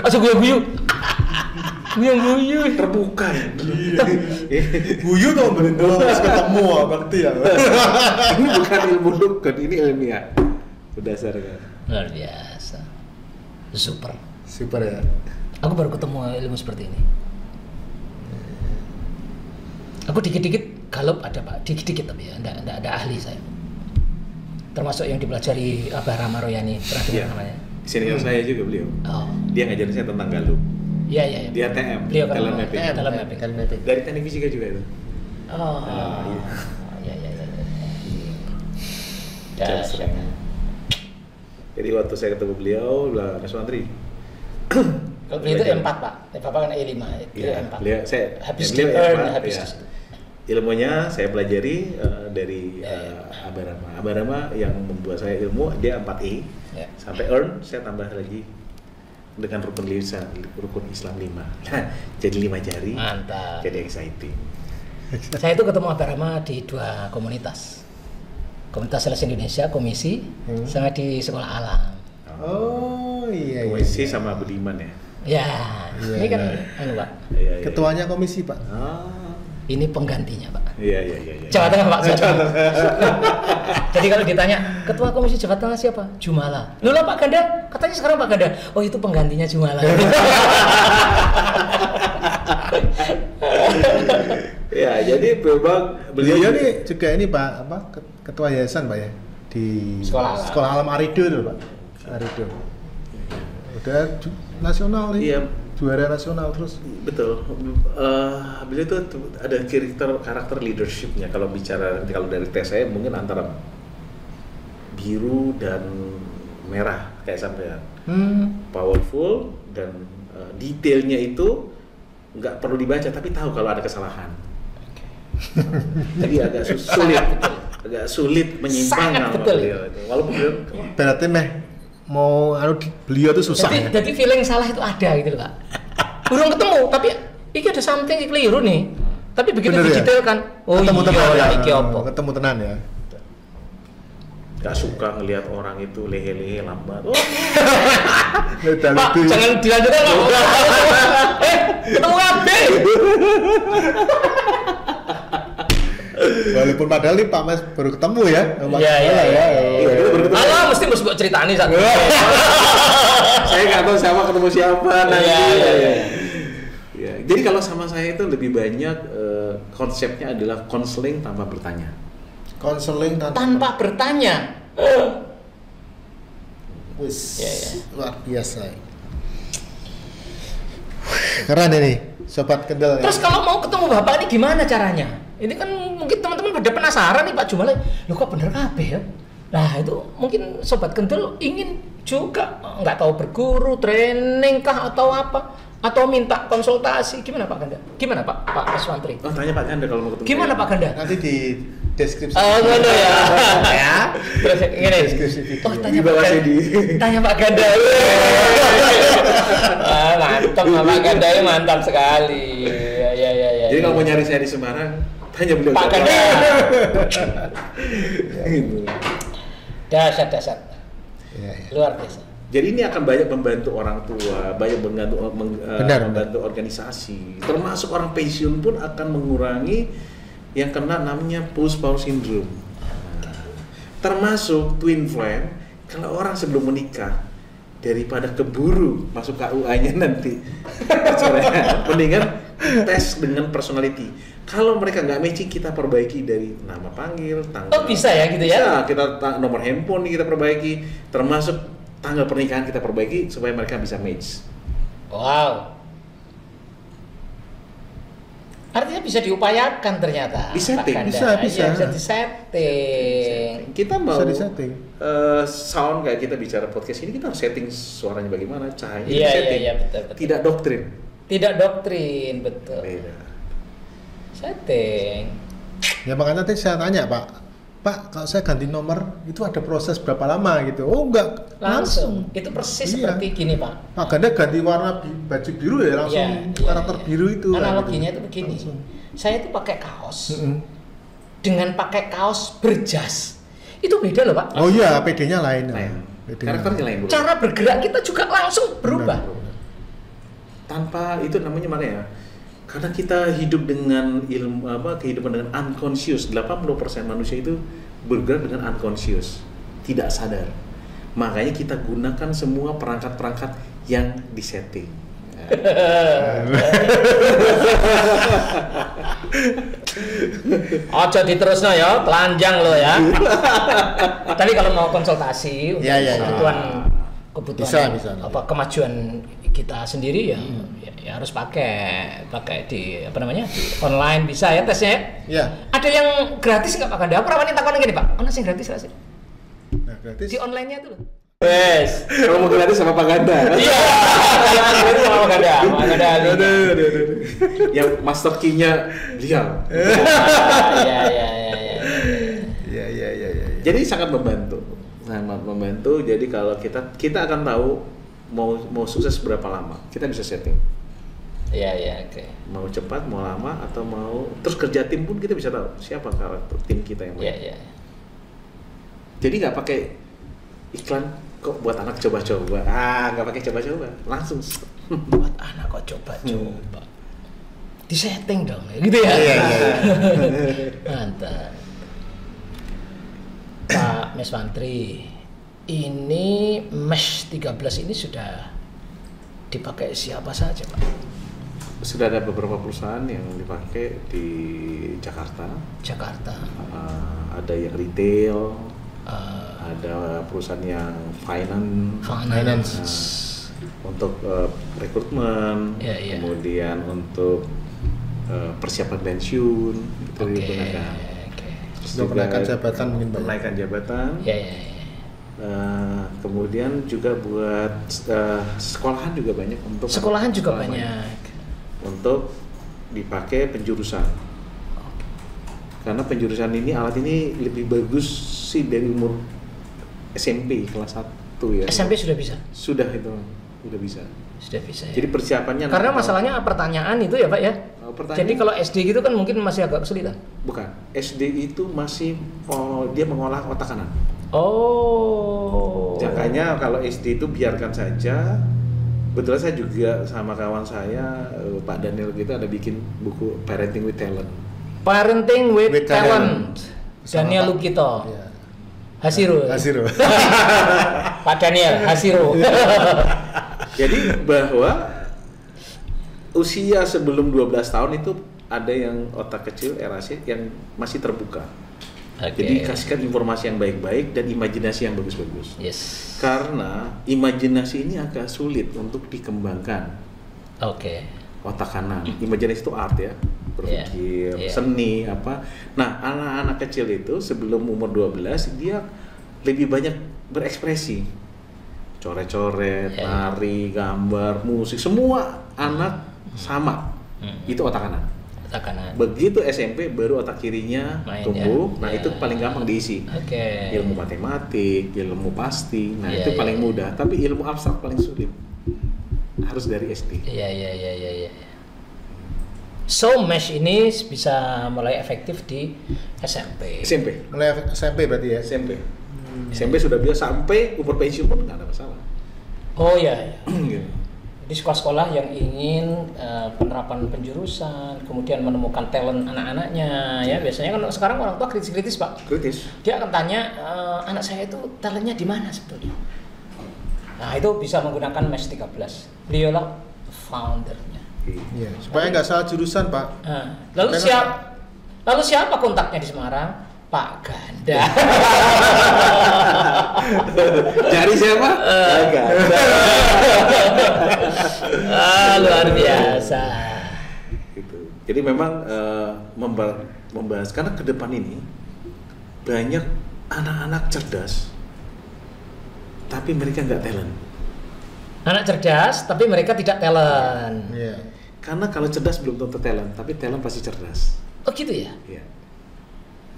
Asal guyu. Terbuka ya. Guyu tuh bener harus ketemu berarti ya. Ini bukan ilmu dukun, ini ilmiah. Berdasarkan. Luar biasa. Super ya. Aku baru ketemu ilmu seperti ini. Aku dikit-dikit galop ada Pak, dikit-dikit tapi ya, enggak ada ahli saya. Termasuk yang dipelajari Abah Rama Royani, terakhir namanya. Senior saya juga beliau. Dia ngajarin saya tentang galup. Iya. Dia TM, beliau talent mapping. Dari teknik fisika juga itu. Iya. Jadi waktu saya ketemu beliau, bilang Mas Wandri. Itu E4 Pak, Bapak kan E5, Iya, E4. saya habis beliau habis ya. Ilmunya saya pelajari dari Abah Rama yang membuat saya ilmu, dia 4E. Sampai earn, saya tambah lagi dengan rukun Islam 5. Jadi 5 jari. Mantap. Jadi exciting. Saya itu ketemu Abah Rama di 2 komunitas. Komunitas Sales Indonesia, komisi, sama di sekolah alam. Oh iya. Komisi sama Budiman ya. Ya, Iya, ini kan iya. anu Pak. Iya, iya. Ketuanya komisi, Pak. Ah. Ini penggantinya Pak. Iya. Jawa Tengah Pak. Jawa Tengah. Jadi kalau ditanya ketua komisi Jawa Tengah siapa? Jumala. Loh lah Pak Ganda, katanya sekarang Pak Ganda. Oh itu penggantinya Jumala. Ya, jadi memang Beliau nih juga ini Pak, apa? Ketua yayasan Pak ya di Sekolah Alam Arido itu Pak. Arido. Udah nasional nih. Iya. Juara nasional terus. Betul. Beliau itu ada karakter leadershipnya. Kalau bicara kalau dari tes saya mungkin antara biru dan merah kayak sampean. Powerful dan detailnya itu nggak perlu dibaca tapi tahu kalau ada kesalahan. Jadi agak sulit menyimpang Sangat sama betul. beliau itu. Walaupun beliau Berarti mau beliau tuh susah ya. Jadi feeling salah itu ada gitu loh Pak. Belum ketemu tapi iki ada something yang keliru nih. Tapi begitu Bener ya? didetailkan, oh ketemu tenan ya. iya iki apa? Ketemu tenan ya. nggak suka ngelihat orang itu lehe-lehe lambat. Oh, Pak, jangan dilanjutkan Pak. Ketemu kabeh. Walaupun padahal nih Pak Mas baru ketemu ya. Iya. Iya, kita baru ketemu. Alah, mesti buat ceritani satu. Saya nggak tahu siapa ketemu siapa nanti. Iya. Ya, jadi kalau sama saya itu lebih banyak konsepnya adalah konseling tanpa bertanya. Konseling Tanpa bertanya. Wis, Iya, iya. luar biasa. Keren ini, Sobat Kendel. Terus kalau mau ketemu Bapak ini gimana caranya? Ini kan mungkin teman-teman pada penasaran nih Pak Jumala. Loh kok bener kabeh ya? Nah itu mungkin Sobat Kendel ingin juga nggak tahu berguru, training kah atau apa? Atau minta konsultasi, gimana Pak Ganda? Gimana Pak Aswantri? Oh, tanya Pak Ganda kalau mau ketemu. Gimana saya. Pak Ganda? Nanti di deskripsi. Oh ngono ya. Ya. Terus gini. Deskripsi video. Oh tanya Di Pak bawah Ganda. sini. Tanya Pak Ganda. Mantap Pak Ganda, mantap sekali. Ya. Jadi kalau mau nyari saya di Semarang, tanya beliau. Pak Ganda. Gitu. Dasar. Iya. Luar biasa. Jadi ini akan banyak membantu orang tua, banyak Benar. membantu organisasi. Termasuk orang pensiun pun akan mengurangi yang kena namanya post-power syndrome. Termasuk twin flame, kalau orang sebelum menikah daripada keburu masuk KUA-nya nanti perceraian, mendingan tes dengan personality. Kalau mereka nggak matching, kita perbaiki dari nama panggil, tanggal. Oh bisa ya gitu ya? Bisa, kita nomor handphone kita perbaiki, termasuk tanggal pernikahan kita perbaiki supaya mereka bisa match. Wow. Artinya bisa diupayakan ternyata. Disetting. Pak Ganda. Bisa. Iya, bisa disetting. Kita mau Bisa disetting. sound kayak kita bicara podcast ini, kita harus setting suaranya bagaimana, cahayanya Iya, setting. iya, betul. Tidak doktrin. Tidak doktrin, betul. Beda. Setting. Ya makanya tadi saya tanya Pak, kalau saya ganti nomor itu ada proses berapa lama gitu? Oh enggak, Langsung. Itu persis Iya. seperti gini Pak. Pak Ganda ganti warna baju biru ya langsung Iya, karakter iya. biru itu. Analoginya gitu. itu begini. Langsung. Saya itu pakai kaos. Mm-mm. Dengan pakai kaos berjas. Itu beda loh Pak. Oh iya, PD-nya lain. Lain. PD-nya Karakternya lain. Bro. Cara bergerak kita juga langsung berubah. Benar. Tanpa itu namanya makanya karena kita hidup dengan kehidupan dengan unconscious. 80% manusia itu bergerak dengan unconscious, tidak sadar. Makanya kita gunakan semua perangkat-perangkat yang disetting. Ojo diterusno ya, telanjang lo ya. Tapi kalau mau konsultasi untuk Iya. kebutuhan Bisa. apa kemajuan kita sendiri ya, ya harus pakai di apa namanya di online bisa ya tesnya. Ya. Ada yang gratis nggak Pak Ganda? Aku rawanin takon gini Pak. Ono sing gratis nggak sih? Nah, gratis. Di online-nya tuh loh. Wes. Kalau mau gratis sama Pak Ganda. Iya. Itu sama Pak Ganda. Pak Ganda. Yang master key-nya beliau. Iya. Iya. Jadi sangat membantu. Jadi kalau kita akan tahu mau sukses berapa lama. Kita bisa setting. Iya, oke. Mau cepat, mau lama, atau mau terus kerja tim pun kita bisa tahu siapa karakter tim kita yang baik. Iya. Jadi nggak pakai iklan kok buat anak coba-coba. Nggak pakai coba-coba, langsung. Buat anak kok coba-coba. Disetting dong, gitu ya. Iya. Mantap. Pak Meswantri, ini Mesh 13 ini sudah dipakai siapa saja, Pak? Sudah ada beberapa perusahaan yang dipakai di Jakarta. Ada yang retail, ada perusahaan yang finance. Untuk rekrutmen, kemudian untuk persiapan pensiun itu digunakan. Untuk menaikkan jabatan mungkin Pak. Menaikkan jabatan. Ya. Kemudian juga buat sekolahan juga banyak untuk Sekolahan juga banyak. Untuk dipakai penjurusan. Karena penjurusan ini alat ini lebih bagus sih dari umur SMP kelas 1 ya. SMP sudah bisa. Sudah itu. Sudah bisa. Sudah bisa. Jadi persiapannya karena masalahnya pertanyaan itu ya Pak ya. Jadi kalau SD gitu kan mungkin masih agak kesulitan. Bukan. SD itu masih dia mengolah otak kanan. Oh. Makanya kalau SD itu biarkan saja. Betul, saya juga sama kawan saya Pak Daniel gitu ada bikin buku Parenting with Talent. Parenting with Talent. Daniel Lukito. Iya. Hasiro. Pak Daniel Hasiro. Jadi bahwa usia sebelum 12 tahun itu ada yang otak kecil RAC yang masih terbuka. Jadi kasihkan informasi yang baik-baik dan imajinasi yang bagus-bagus. Yes. Karena imajinasi ini agak sulit untuk dikembangkan. Otak kanan. Imajinasi itu art ya, berpikir, seni apa. Nah, anak-anak kecil itu sebelum umur 12 dia lebih banyak berekspresi. Coret-coret, nari, gambar, musik, semua anak sama. Itu otak kanan. Begitu SMP baru otak kirinya tumbuh. Nah, itu paling gampang diisi. Ilmu matematik, ilmu pasti. Nah, itu paling mudah, tapi ilmu abstrak paling sulit. Harus dari SD. Iya. So Mesh ini bisa mulai efektif di SMP. Mulai SMP berarti ya? SMP. SMP sudah biasa sampai umur pensiun pun nggak ada masalah. Oh iya. Gitu. Di sekolah-sekolah yang ingin penerapan penjurusan, kemudian menemukan talent anak-anaknya, ya biasanya kan sekarang orang tua kritis Pak. Kritis. Dia akan tanya anak saya itu talentnya di mana sebetulnya. Nah itu bisa menggunakan Mesh 13. Beliau lah foundernya. Iya. Supaya nggak salah jurusan Pak. Lalu siapa kontaknya di Semarang? Pak Ganda. Cari siapa? Pak Ganda. Luar biasa. Gitu. Jadi memang membahas karena ke depan ini banyak anak-anak cerdas, tapi mereka nggak talent. Anak cerdas, tapi mereka tidak talent. Iya. Karena kalau cerdas belum tentu talent, tapi talent pasti cerdas. Oh gitu ya? Iya.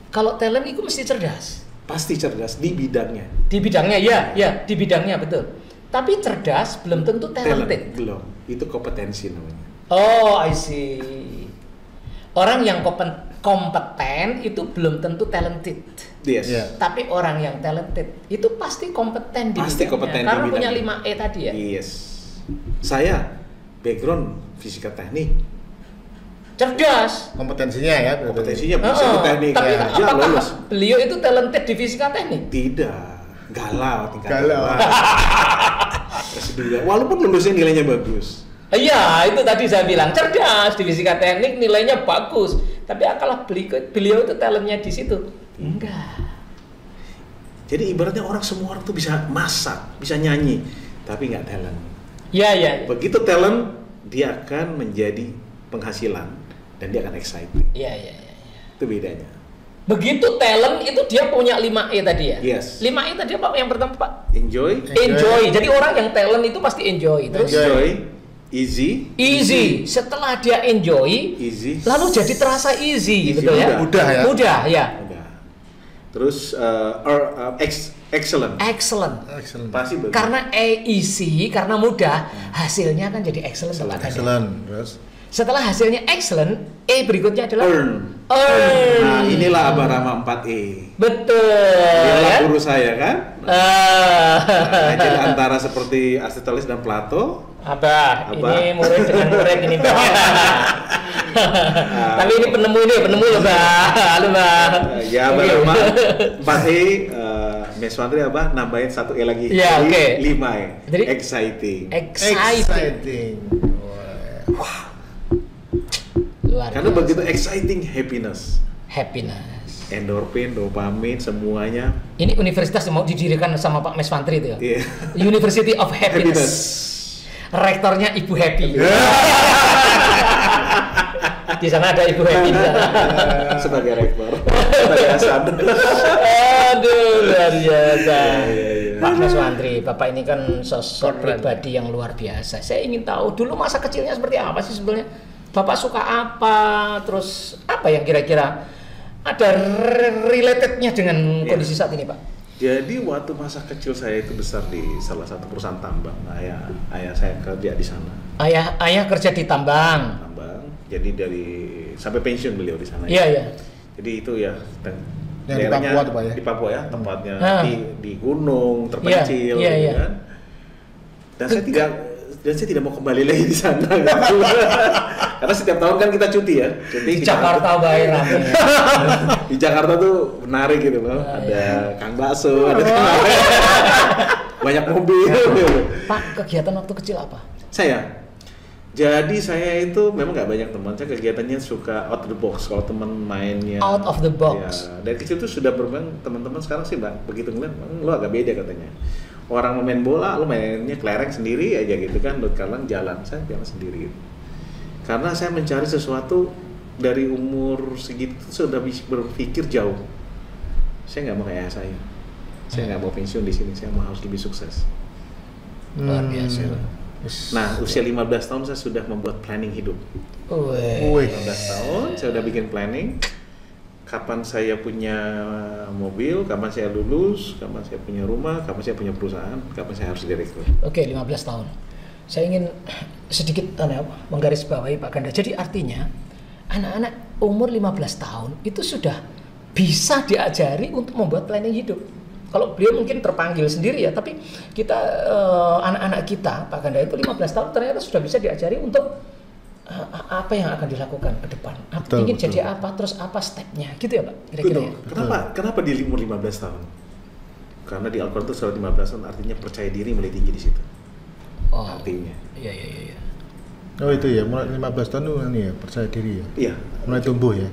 Kalau talent itu mesti cerdas. Pasti cerdas di bidangnya. Di bidangnya ya, di bidangnya betul. Tapi cerdas belum tentu talented. Belum. Itu kompetensi namanya. Oh, I see. Orang yang kompeten itu belum tentu talented. Yes. Yeah. Tapi orang yang talented itu pasti kompeten di Pasti bidangnya. kompeten Karena di punya bidangnya. 5E tadi ya. Yes. Saya background fisika teknik. Cerdas. Kompetensinya ya. Kompetensinya bisa teknik tapi aja apakah lulus. beliau itu talented di fisika teknik? Tidak. Galau tingkat. Galau. S2. Walaupun lulusnya nilainya bagus. Iya, itu tadi saya bilang cerdas di fisika teknik nilainya bagus. Tapi akalah beliau itu talentnya di situ? Enggak. Jadi ibaratnya semua orang tuh bisa masak, bisa nyanyi, tapi nggak talent. Iya. Begitu talent, dia akan menjadi penghasilan dan dia akan excited. Iya. Itu bedanya. Begitu talent itu dia punya 5E tadi ya? Yes. 5E tadi apa yang pertama Pak? Enjoy. Jadi orang yang talent itu pasti enjoy. Terus Enjoy. Easy. Setelah dia enjoy, Easy. lalu jadi terasa easy betul ya? Mudah ya. Mudah ya. Udah. Terus excellent. Excellent. Pasti bagus. Karena easy, karena mudah, hasilnya kan jadi excellent. Excellent. Terus Setelah hasilnya excellent, berikutnya adalah Earn. earn. Nah, inilah Abah Rama 4E. Betul. Inilah Ya? guru saya kan. Jadi antara seperti Aristoteles dan Plato. Abah, Abah. ini murid dengan murid ini, Bang. Tapi ini penemu loh, Bang. Halo, Bang. Ya, Abah Oke. Rama 4E. Meswandri Abah nambahin 1E lagi. Ya, Jadi oke. 5E. Jadi Exciting. Exciting. Luar Karena biasa. begitu exciting happiness. Happiness. Endorfin, dopamin, semuanya. Ini universitas yang mau didirikan sama Pak Meswantri itu ya? Iya. University of Happiness. Rektornya Ibu Happy. Di sana ada Ibu Happy. Sebagai rektor. Sebagai Hasan. Aduh, luar biasa. Iya. Pak Meswantri, Bapak ini kan sosok pribadi yang luar biasa. Saya ingin tahu dulu masa kecilnya seperti apa sih sebenarnya? Bapak suka apa? Terus apa yang kira-kira ada relatednya dengan kondisi saat ini, Pak? Jadi waktu masa kecil saya itu besar di salah satu perusahaan tambang. Ayah saya kerja di sana. Ayah kerja di tambang. Tambang. Jadi sampai pensiun beliau di sana. Iya, iya. Jadi itu ya Yang di Papua tuh, Pak, ya? Di Papua ya, tempatnya Ah. di gunung terpencil Iya, gitu iya. kan. Dan saya tidak mau kembali lagi di sana gitu. Karena setiap tahun kan kita cuti ya. Cuti Di kita- Jakarta bae rame. Di Jakarta tuh menarik gitu loh. Ada Kang Bakso, ada Kang banyak mobil. Pak, kegiatan waktu kecil apa? Jadi saya itu memang nggak banyak teman. Saya kegiatannya suka out of the box. Kalau teman mainnya Out of the box. Ya, dari kecil tuh sudah bermain. Teman-teman sekarang sih bang, begitu ngeliat, lu agak beda katanya. Orang main bola, lu mainnya kelereng sendiri aja gitu kan. Lu kadang jalan, saya jalan sendiri. Gitu. Karena saya mencari sesuatu dari umur segitu sudah berpikir jauh. Saya nggak mau kayak saya. Saya nggak mau pensiun di sini. Saya mau harus lebih sukses. Luar biasa. Nah, usia 15 tahun saya sudah membuat planning hidup. Wih. 15 tahun saya udah bikin planning. Kapan saya punya mobil, kapan saya lulus, kapan saya punya rumah, kapan saya punya perusahaan, kapan saya harus direkrut. Oke, 15 tahun. Saya ingin sedikit menggarisbawahi Pak Ganda. Jadi artinya anak-anak umur 15 tahun itu sudah bisa diajari untuk membuat planning hidup. Kalau beliau mungkin terpanggil sendiri ya, tapi kita anak-anak kita, Pak Ganda itu 15 tahun ternyata sudah bisa diajari untuk apa yang akan dilakukan ke depan. Ingin jadi apa, terus apa stepnya, gitu ya Pak? Kira-kira ya? Kenapa di umur 15 tahun? Karena di Al-Quran itu surat 15 tahun artinya percaya diri mulai tinggi di situ. Oh, Artinya. Iya. Oh itu ya, mulai 15 tahun tuh ini ya, percaya diri ya. Iya. Mulai tumbuh ya.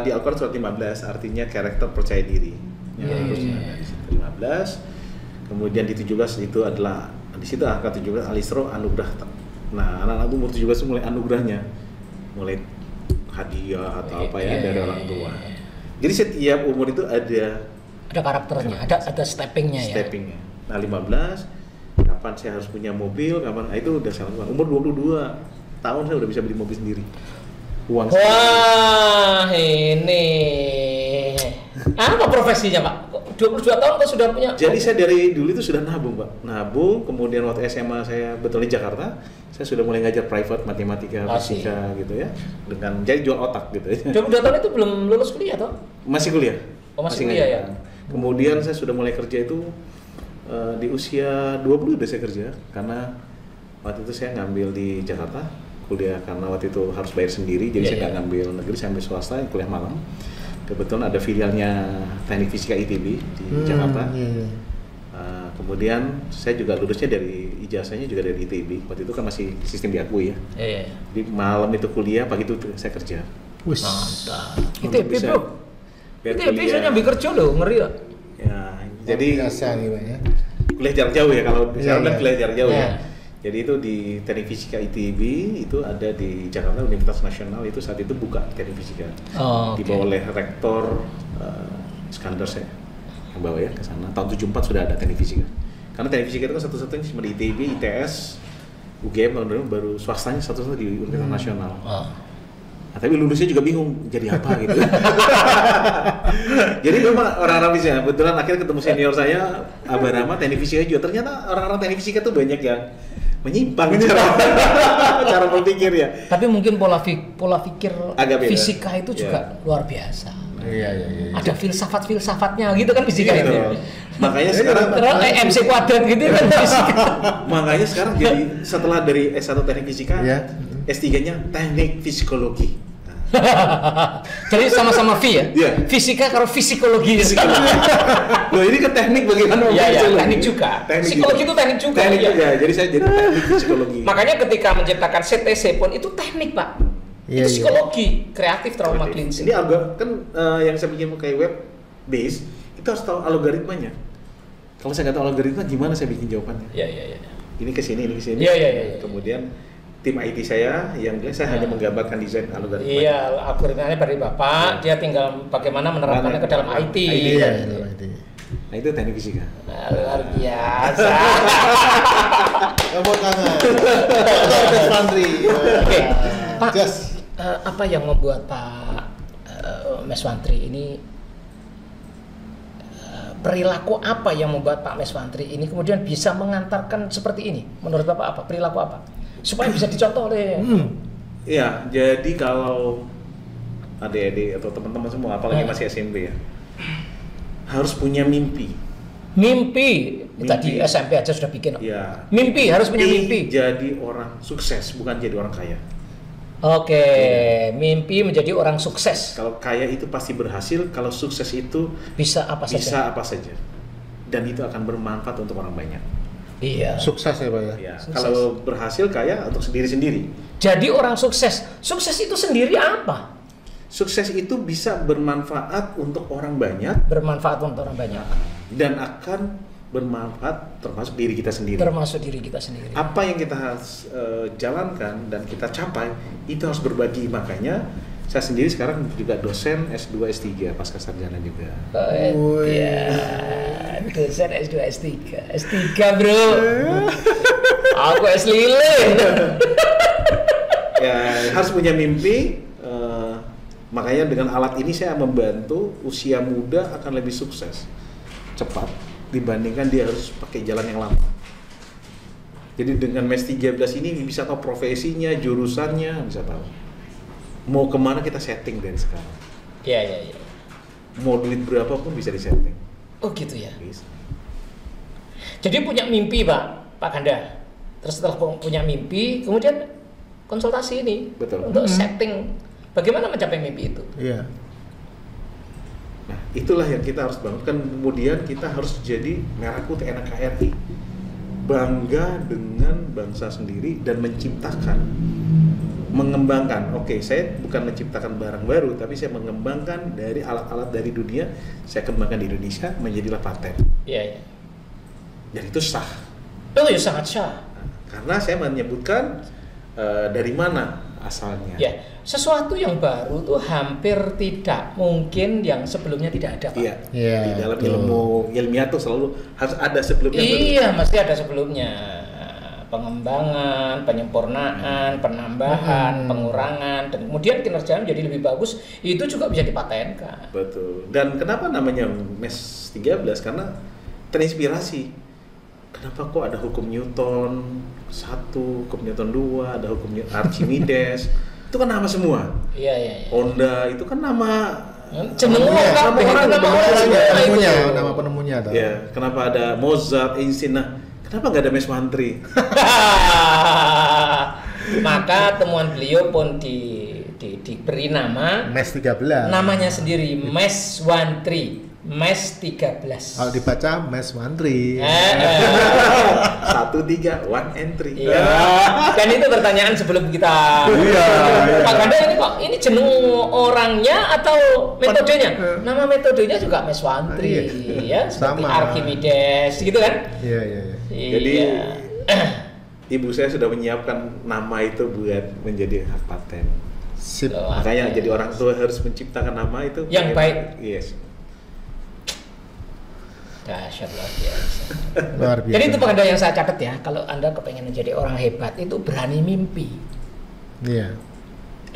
Di Al-Quran surat 15 artinya karakter percaya diri. Harusnya ada di situ 15. Kemudian di 17 itu adalah di situ angka 17 Al-Isra anugerah. Nah, anak-anak umur 17 itu mulai anugerahnya. Mulai hadiah atau apa ya dari orang tua. Jadi setiap umur itu ada karakternya, ada steppingnya ya. steppingnya. Nah, 15 kapan saya harus punya mobil, kapan itu udah saya lakukan. Umur 22 tahun saya udah bisa beli mobil sendiri. Uang sendiri. Wah, ini apa profesinya Pak? 22 tahun kok sudah punya? Jadi saya dari dulu itu sudah nabung, Pak. Nabung, kemudian waktu SMA saya betul di Jakarta, saya sudah mulai ngajar private matematika, fisika gitu ya. Dengan jadi jual otak gitu ya. 22 tahun itu belum lulus kuliah toh? Masih kuliah. Oh, masih kuliah ya. Kemudian saya sudah mulai kerja itu di usia 20 udah saya kerja karena waktu itu saya ngambil di Jakarta kuliah karena waktu itu harus bayar sendiri, jadi saya nggak ngambil negeri, saya ambil swasta yang kuliah malam. Kebetulan ada filialnya Teknik Fisika ITB di Jakarta. Kemudian saya juga lulusnya dari ijazahnya juga dari ITB. Waktu itu kan masih sistem diakui ya. Jadi malam itu kuliah, pagi itu saya kerja. Mantap. Untuk ITB bisa bro. biar ITB saya nyambi kerja loh, ngeri ya. Ya, jadi biasa nih Pak ya. kuliah jarak jauh ya kalau sekarang kan kuliah jarak jauh ya. Iya. Jadi itu di Teknik Fisika ITB itu ada di Jakarta Universitas Nasional itu saat itu buka Teknik Fisika. Oh, Dibawa oleh Rektor Iskandar saya yang bawa ya ke sana. Tahun 74 sudah ada Teknik Fisika. Karena Teknik Fisika itu kan satu-satunya cuma di ITB, ITS, UGM baru swastanya satu-satu di Universitas Nasional. Nah, tapi lulusnya juga bingung jadi apa gitu. Jadi memang orang-orang bisa. Kebetulan akhirnya ketemu senior saya, Abah Rama, Teknik Fisika juga. Ternyata orang-orang Teknik Fisika tuh banyak yang menyimpang cara berpikir ya. Tapi mungkin pola pikir Agak beda. fisika itu juga luar biasa. Iya. Ada filsafat-filsafatnya gitu kan fisika Gitu. itu. Makanya sekarang Terus MC kuadrat gitu kan fisika. makanya sekarang jadi setelah dari S1 teknik fisika, Iya. S3-nya teknik psikologi. Jadi sama-sama V ya? Iya. Fisika kalau psikologi. Loh ini kan teknik bagaimana? Iya, psikologi? teknik juga. Teknik Psikologi itu teknik juga. Teknik Iya. juga. Jadi saya jadi teknik psikologi. Makanya ketika menciptakan CTC pun itu teknik, Pak. Iya, Itu psikologi, kreatif trauma Ini cleansing. kan yang saya bikin kayak web base itu harus tahu algoritmanya. Kalau saya nggak tahu algoritma gimana saya bikin jawabannya? Iya. Ini ke sini, ini ke sini. Iya. Kemudian tim IT saya yang bilang saya hanya menggambarkan desain algoritma. Iya, algoritmanya dari Bapak, dia tinggal bagaimana menerapkannya ke dalam IT. Iya. Nah itu teknik fisika. Nah, luar biasa. Tepuk tangan. Dr. Meswantri. Oke, Pak. Just. Apa yang membuat Pak Meswantri ini perilaku apa yang membuat Pak Meswantri ini kemudian bisa mengantarkan seperti ini? Menurut Bapak apa? Perilaku apa? Supaya bisa dicontoh oleh Iya, jadi kalau adik-adik atau teman-teman semua, apalagi masih SMP ya, harus punya mimpi. mimpi. Tadi SMP aja sudah bikin. Iya. Mimpi, harus punya mimpi. Jadi orang sukses, bukan jadi orang kaya. Oke, mimpi menjadi orang sukses. Kalau kaya itu pasti berhasil, kalau sukses itu Bisa apa saja. bisa apa saja. Dan itu akan bermanfaat untuk orang banyak. Iya. Sukses ya Pak ya? Ya, Sukses. kalau berhasil kaya untuk sendiri-sendiri. Jadi orang sukses. Sukses itu sendiri apa? Sukses itu bisa bermanfaat untuk orang banyak Bermanfaat untuk orang banyak. dan akan bermanfaat termasuk diri kita sendiri. Termasuk diri kita sendiri. Apa yang kita harus jalankan dan kita capai itu harus berbagi. Makanya saya sendiri sekarang juga dosen S2 S3 pasca sarjana juga. Iya. Dosen S2 S3. S3, Bro. Aku S lilin. Ya harus punya mimpi. Makanya dengan alat ini saya membantu usia muda akan lebih sukses cepat dibandingkan dia harus pakai jalan yang lama. Jadi dengan MES 13 ini bisa tahu profesinya, jurusannya, bisa tahu. Mau kemana kita setting dari sekarang. Iya. Mau duit berapa pun bisa disetting. Oh gitu ya. Bisa. Jadi punya mimpi, Pak Ganda. Terus setelah punya mimpi, kemudian konsultasi ini Betul. untuk setting bagaimana mencapai mimpi itu. Iya. Nah, itulah yang kita harus bangunkan. Kemudian kita harus jadi merah putih NKRI. Bangga dengan bangsa sendiri dan menciptakan, mengembangkan. Oke, saya bukan menciptakan barang baru, tapi saya mengembangkan dari alat-alat dari dunia, saya kembangkan di Indonesia, menjadilah paten. Iya. Dan itu sah. Oh ya sangat sah. Nah, karena saya menyebutkan dari mana asalnya. Ya, sesuatu yang baru tuh hampir tidak mungkin yang sebelumnya tidak ada, Pak. Iya. Iya, Di dalam betul. ilmu ilmiah tuh selalu harus ada sebelumnya. Iya, mesti ada sebelumnya. Pengembangan, penyempurnaan, penambahan, pengurangan, dan kemudian kinerjanya menjadi lebih bagus, itu juga bisa dipatenkan. Betul. Dan kenapa namanya MES 13? Karena terinspirasi. Kenapa kok ada hukum Newton 1, hukum Newton 2, ada hukum Archimedes. Itu kan nama semua. Iya. Honda itu kan nama Jeneng Penemunya, orang, nama orang semua penemunya, itu. nama penemunya tuh. ya, kenapa ada Mozart, Einstein. Nah, kenapa nggak ada Meswantri? Maka temuan beliau pun diberi nama MES 13. namanya sendiri Meswantri. MES 13. Kalau dibaca Meswantri. 1, 3, 1 entry. Iya. Dan itu pertanyaan sebelum kita. Iya. Pak Ganda ini kok ini jeneng orangnya atau metodenya? Nama metodenya juga Meswantri, ya, seperti Sama. Archimedes, gitu kan? Iya. Jadi Iya. ibu saya sudah menyiapkan nama itu buat menjadi hak paten. Sip. Loh, Makanya oke. jadi orang tua harus menciptakan nama itu Yang baik. Yes. Dahsyat luar biasa. Luar biasa. Jadi itu Pak Ganda yang saya catat ya, kalau Anda kepengen menjadi orang hebat itu berani mimpi. Iya.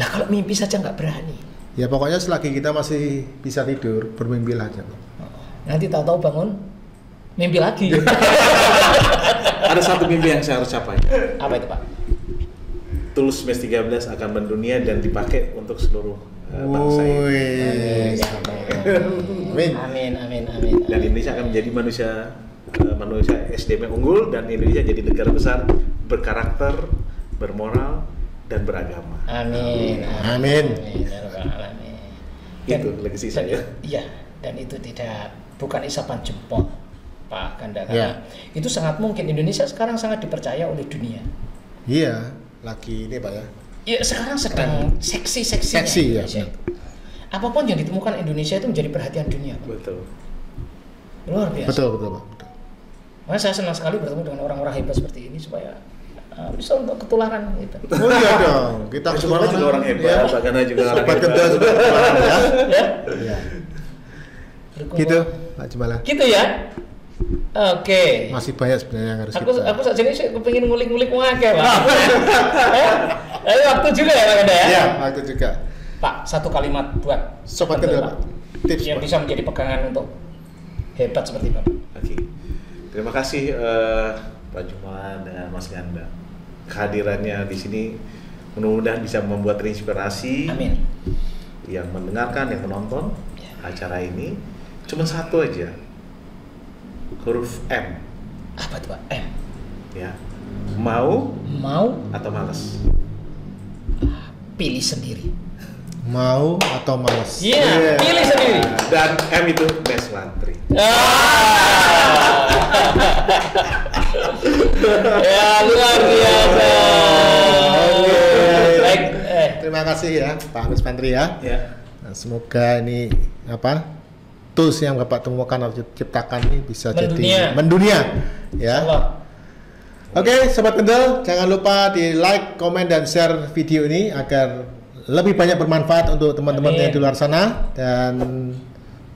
Nah kalau mimpi saja nggak berani, Ya pokoknya selagi kita masih bisa tidur, bermimpilah aja. nanti tahu-tahu bangun mimpi lagi. Ada satu mimpi yang saya harus capai. Apa itu, Pak? Tulus Mes 13 akan mendunia dan dipakai untuk seluruh bangsa ini. Wih. Amin. Amin. Dan Indonesia akan menjadi manusia SDM yang unggul, dan Indonesia jadi negara besar, berkarakter, bermoral, dan beragama. Amin. Ya Rabbal Alamin. Itu legacy saya. Iya, dan itu bukan isapan jempol, Pak Ganda. Ya. Itu sangat mungkin Indonesia sekarang sangat dipercaya oleh dunia. Iya, lagi ini Pak ya. Ya sekarang sedang seksi-seksinya Seksi, ya, Indonesia benar. itu. Apapun yang ditemukan Indonesia itu menjadi perhatian dunia, Pak. Betul. Luar biasa. Betul Pak. Betul. Makanya saya senang sekali bertemu dengan orang-orang hebat seperti ini supaya bisa untuk ketularan gitu. Oh iya dong, kita Semua juga orang hebat, Pak Ganda juga orang Sobat hebat. Kendal juga ketularan ya. Ya. Iya. Berkumpul. Gitu, Pak Jumala. Gitu ya. Oke. Masih banyak sebenarnya yang harus Aku saja ini kepengin ngulik-ngulik akeh, Pak. Waktu juga ya, Pak Ganda ya. Iya, waktu juga. Pak, satu kalimat buat Sobat Kendal, Pak. Tips yang Pak. bisa menjadi pegangan untuk hebat seperti Bapak. Oke. Terima kasih Pak Jumala dan Mas Ganda. Kehadirannya di sini mudah-mudahan bisa membuat terinspirasi Amin. yang mendengarkan, yang menonton acara ini. Cuma satu aja, huruf M, Apa itu, Pak? ya. Mau atau malas? Pilih sendiri. Mau atau males? Iya, pilih sendiri. Dan M itu Mes Lantri. Ya, luar biasa. Baik, Terima kasih ya Pak Agus Pantri ya. Ya. Nah, semoga ini tools yang Bapak temukan atau ciptakan ini bisa jadi mendunia ya. Allah. Oke, Sobat Kendal, jangan lupa di like, komen, dan share video ini agar lebih banyak bermanfaat untuk teman-teman yang di luar sana, dan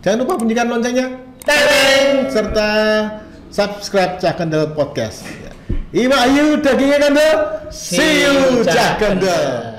jangan lupa bunyikan loncengnya, serta subscribe Cah Kendal Podcast. Ima Ayu dagingnya Kendal, see you Cah Kendal.